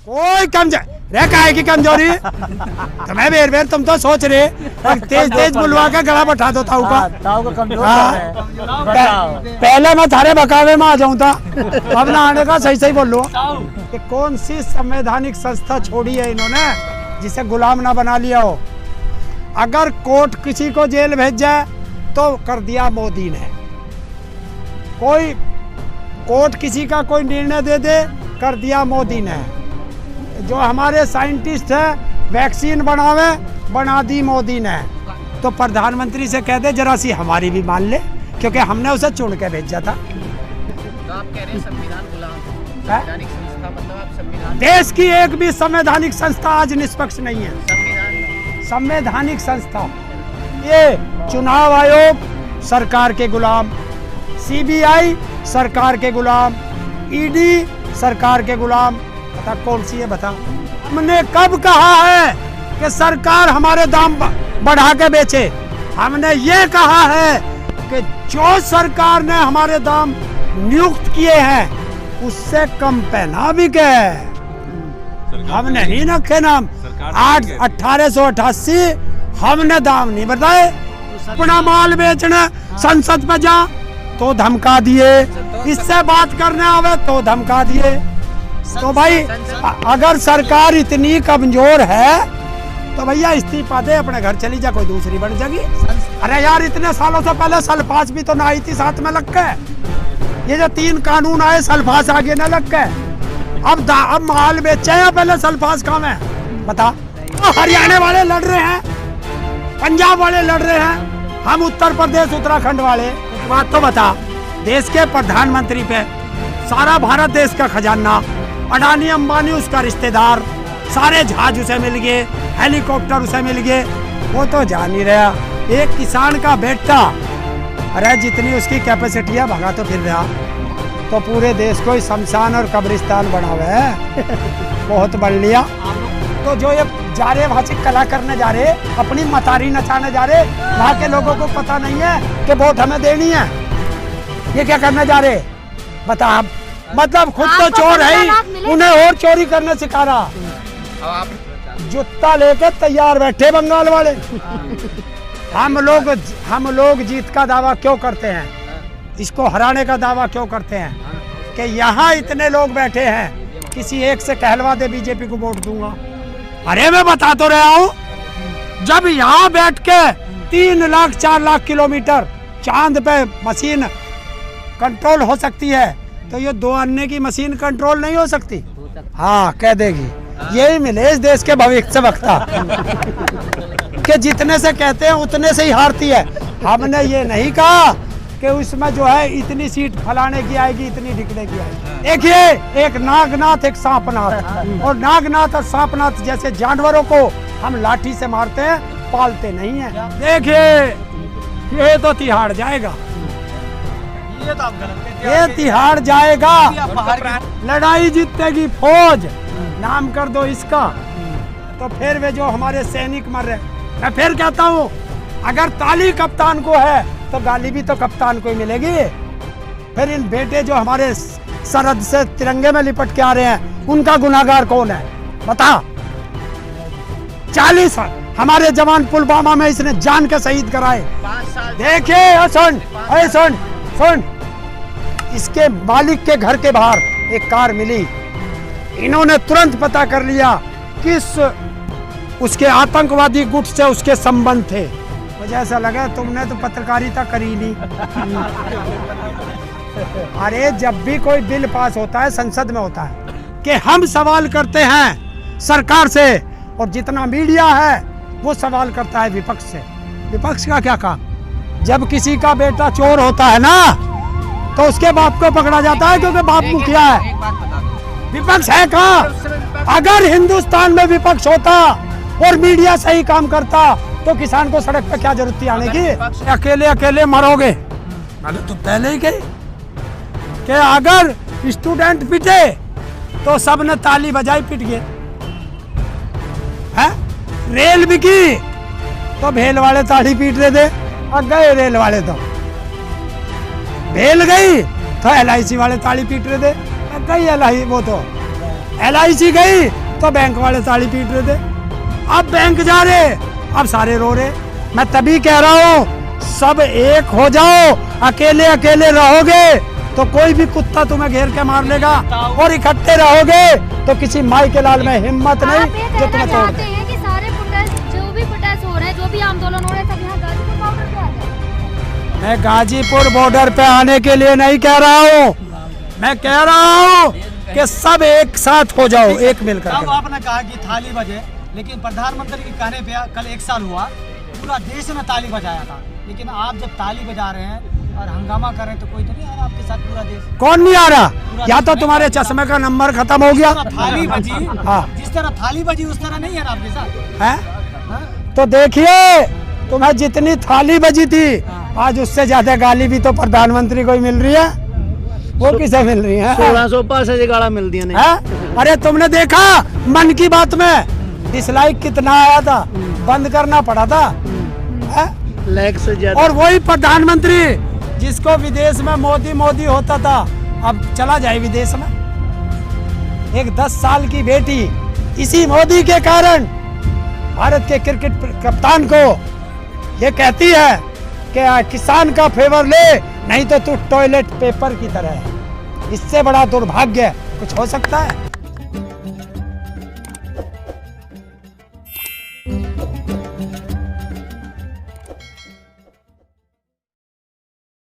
कोई कमजोर रे काहे की कमजोरी तुम्हें बेर बेर तुम तो सोच रहे तेज तेज बुलवा के गला बैठा दो ताऊ का पहले मैं थारे बकावे में आ जाऊं था अब ना आने का सही सही बोल लो कि कौन सी संवैधानिक संस्था छोड़ी है इन्होंने जिसे गुलाम ना बना लिया हो। अगर कोर्ट किसी को जेल भेज जाए तो कर दिया मोदी ने, कोई कोर्ट किसी का कोई निर्णय दे दे कर दिया मोदी ने, जो हमारे साइंटिस्ट हैं वैक्सीन बनावे बना दी मोदी ने। तो प्रधानमंत्री से कह दे जरा सी हमारी भी मान ले, क्योंकि हमने उसे चुन के भेजा था। तो आप कह रहे हैं संविधान गुलाम, संवैधानिक संस्था मतलब आप संविधान, देश की एक भी संवैधानिक संस्था आज निष्पक्ष नहीं है। संवैधानिक संस्था ये चुनाव आयोग सरकार के गुलाम, सीबीआई सरकार के गुलाम, ईडी सरकार के गुलाम, बता कौन सी है बता। हमने कब कहा है कि सरकार हमारे दाम बढ़ा के बेचे? हमने ये कहा है कि जो सरकार ने हमारे दाम नियुक्त किए हैं उससे कम पहना भी के हमने नहीं रखे नाम। 1888 हमने दाम नहीं बताए। अपना माल बेचने संसद पे जा तो धमका दिए, इससे बात करने आवे तो धमका दिए। तो भाई अगर सरकार इतनी कमजोर है तो भैया इस्तीफा दे, अपने घर चली जा, कोई दूसरी बन जाएगी। अरे यार इतने सालों से पहले सल्फास भी तो ना आई थी साथ में लग के, ये जो 3 कानून आए सल्फास आगे न लग के। अब माल बेचे या पहले सल्फास काम है बता। हरियाणा वाले लड़ रहे हैं, पंजाब वाले लड़ रहे हैं, हम उत्तर प्रदेश उत्तराखंड वाले। बात तो बता, देश के प्रधानमंत्री पे सारा भारत देश का खजाना, अडानी अंबानी उसका रिश्तेदार, सारे जहाज उसे मिल गए, हेलीकॉप्टर उसे मिल गए, वो तो जा नहीं रहा। एक किसान का बेटा, अरे जितनी उसकी कैपेसिटी है भगा तो फिर रहा, तो पूरे देश को शमशान और कब्रिस्तान बना हुआ है बहुत बढ़ लिया। तो जो ये जा रहे वहाँ से कला करने जा रहे, अपनी मतारी नचाने जा रहे, वहाँ के लोगों को पता नहीं है कि वोट हमें देनी है। ये क्या करने जा रहे बता, मतलब खुद तो चोर है ही, उन्हें और चोरी करने सिखा रहा। जूता लेके तैयार बैठे बंगाल वाले। हम लोग जीत का दावा क्यों करते हैं, इसको हराने का दावा क्यों करते हैं कि यहाँ इतने लोग बैठे हैं, किसी एक से कहलवा दे बीजेपी को वोट दूंगा। अरे मैं बता तो रहा हूँ, जब यहाँ बैठ के 3 लाख 4 लाख किलोमीटर चांद पे मशीन कंट्रोल हो सकती है, तो ये 2 अन्य की मशीन कंट्रोल नहीं हो सकती? हाँ कह देगी। यही मिले इस देश के भविष्य वक्ता कि जितने से कहते हैं उतने से ही हारती है। हमने ये नहीं कहा कि उसमें जो है इतनी सीट फलाने की आएगी, इतनी ढिकने की आएगी। देखिए, एक नागनाथ एक सांपनाथ, और नागनाथ और सांपनाथ जैसे जानवरों को हम लाठी से मारते हैं, पालते नहीं है। देखिए ये तो तिहाड़ जाएगा, ये तिहाड़ जाएगा। लड़ाई जीतेगी फौज, नाम कर दो इसका। तो फिर वे जो हमारे सैनिक मर रहे, मैं फिर कहता हूँ, अगर ताली कप्तान को है तो गाली भी तो कप्तान को ही मिलेगी। फिर इन बेटे जो हमारे सरहद से तिरंगे में लिपट के आ रहे हैं, उनका गुनाहगार कौन है बता। 40 हमारे जवान पुलवामा में इसने जान के शहीद कराए। देखिए सुन, इसके मालिक के घर के बाहर एक कार मिली, इन्होंने तुरंत पता कर लिया किस उसके आतंकवादी गुट से उसके संबंध थे। मुझे ऐसा लगा तुमने तो पत्रकारिता करी नहीं। अरे जब भी कोई बिल पास होता है संसद में होता है कि हम सवाल करते हैं सरकार से, और जितना मीडिया है वो सवाल करता है विपक्ष से। विपक्ष का क्या काम? जब किसी का बेटा चोर होता है ना, तो उसके बाप को पकड़ा जाता है क्योंकि बाप मुखिया है। विपक्ष है कहाँ? अगर हिंदुस्तान में विपक्ष होता और मीडिया सही काम करता तो किसान को सड़क पे क्या जरूरत थी आने की? अकेले अकेले मरोगे, तो पहले ही गए कि अगर स्टूडेंट पिटे तो सबने ताली बजाई, पिट गए। रेल बिकी तो भेल वाले ताली पीट रहे थे, अब गए रेल वाले, तो भेल गई तो LIC वाले ताली पीट रहे थे, अब गई LIC वो तो LIC गई तो बैंक वाले ताली पीट रहे थे, अब बैंक जा रहे, अब सारे रो रहे। मैं तभी कह रहा हूँ सब एक हो जाओ, अकेले अकेले रहोगे तो कोई भी कुत्ता तुम्हें घेर के मार लेगा, और इकट्ठे रहोगे तो किसी माई के लाल में हिम्मत नहीं जो तुम्हें तोड़ दे। हैं कि सारे प्रोटेस्ट जो भी प्रोटेस्ट हो रहे हैं, जो भी आंदोलन हो रहे हैं, सब यहाँ गाजीपुर बॉर्डर पे आ जाए। मैं गाजीपुर बॉर्डर पे आने के लिए नहीं कह रहा हूँ, मैं कह रहा हूँ कि सब एक साथ हो जाओ, एक मिलकर तब के। आपने कहा कि थाली बजे, लेकिन प्रधानमंत्री के कहने पे कल 1 साल हुआ, पूरा देश ने ताली बजाया था। लेकिन आप जब ताली बजा रहे हैं और हंगामा कर रहे हैं तो कोई तो नहीं आ रहा आपके साथ, पूरा देश। कौन नहीं आ रहा? या तो तुम्हारे चश्मे का नंबर खत्म हो गया, थाली बजी, हाँ। जिस तरह थाली बजी उस तरह नहीं है ना आपके साथ, है? हाँ? तो देखिए तुम्हें जितनी थाली बजी थी, आज उससे ज्यादा गाली भी तो प्रधानमंत्री को ही मिल रही है। वो किसे मिल रही है? 1600 पास से गाड़ा मिल दिया नहीं। है? अरे तुमने देखा मन की बात में डिसलाइक कितना आया था, बंद करना पड़ा था, है? लाख से ज्यादा। और वही प्रधानमंत्री जिसको विदेश में मोदी मोदी होता था, अब चला जाए विदेश में। एक 10 साल की बेटी इसी मोदी के कारण भारत के क्रिकेट कप्तान को ये कहती है कि किसान का फेवर ले, नहीं तो तू टॉयलेट पेपर की तरह है। इससे बड़ा दुर्भाग्य कुछ हो सकता है?